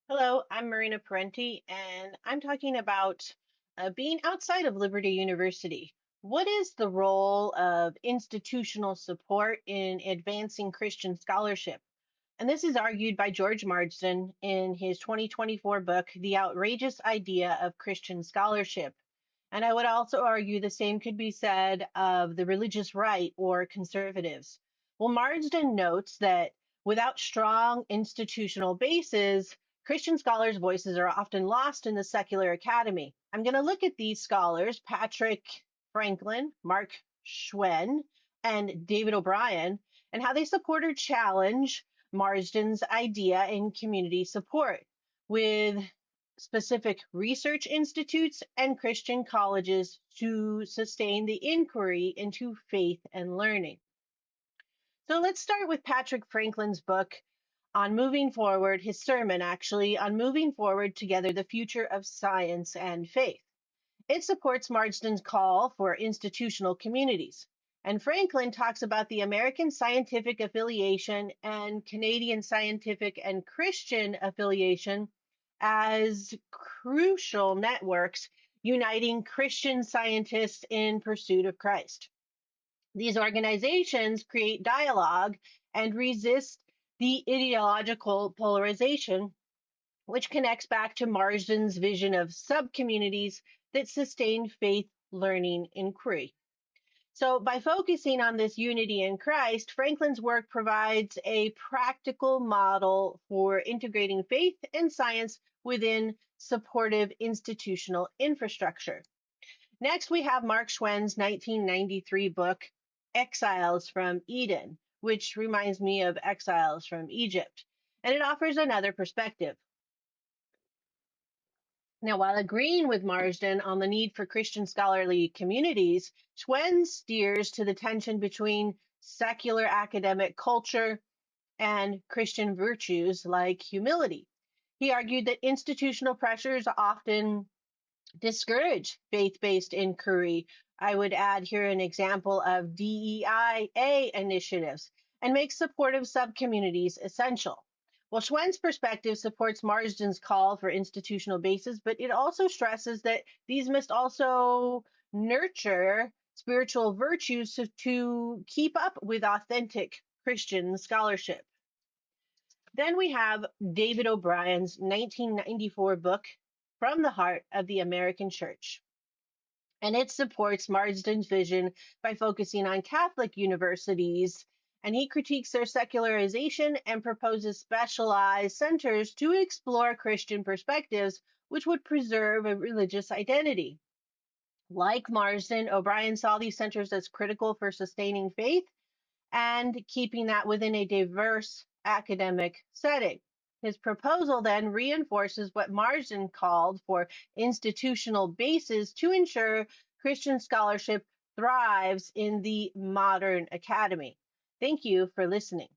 Hello, I'm Marina Parenti, and I'm talking about being outside of Liberty University. What is the role of institutional support in advancing Christian scholarship? And this is argued by George Marsden in his 2024 book, The Outrageous Idea of Christian Scholarship. And I would also argue the same could be said of the religious right or conservatives. Well, Marsden notes that without strong institutional bases, Christian scholars' voices are often lost in the secular academy. I'm going to look at these scholars, Patrick Franklin, Mark Schwehn, and David O'Brien, and how they support or challenge Marsden's idea in community support with specific research institutes and Christian colleges to sustain the inquiry into faith and learning. So let's start with Patrick Franklin's book on moving forward, his sermon actually, on moving forward together the future of science and faith. It supports Marsden's call for institutional communities. And Franklin talks about the American Scientific Affiliation and Canadian Scientific and Christian Affiliation as crucial networks uniting Christian scientists in pursuit of Christ. These organizations create dialogue and resist the ideological polarization, which connects back to Marsden's vision of subcommunities that sustain faith, learning, inquiry. So, by focusing on this unity in Christ, Franklin's work provides a practical model for integrating faith and science within supportive institutional infrastructure. Next, we have Mark Schwenn's 1993 book, Exiles from Eden, which reminds me of Exiles from Egypt, and it offers another perspective. Now, while agreeing with Marsden on the need for Christian scholarly communities, Schwehn steers to the tension between secular academic culture and Christian virtues like humility. He argued that institutional pressures often discourage faith based inquiry. I would add here an example of DEIA initiatives and make supportive subcommunities essential. Well, Schwenn's perspective supports Marsden's call for institutional bases, but it also stresses that these must also nurture spiritual virtues to keep up with authentic Christian scholarship. Then we have David O'Brien's 1994 book, From the Heart of the American Church. And it supports Marsden's vision by focusing on Catholic universities. And he critiques their secularization and proposes specialized centers to explore Christian perspectives, which would preserve a religious identity. Like Marsden, O'Brien saw these centers as critical for sustaining faith and keeping that within a diverse academic setting. His proposal then reinforces what Marsden called for institutional bases to ensure Christian scholarship thrives in the modern academy. Thank you for listening.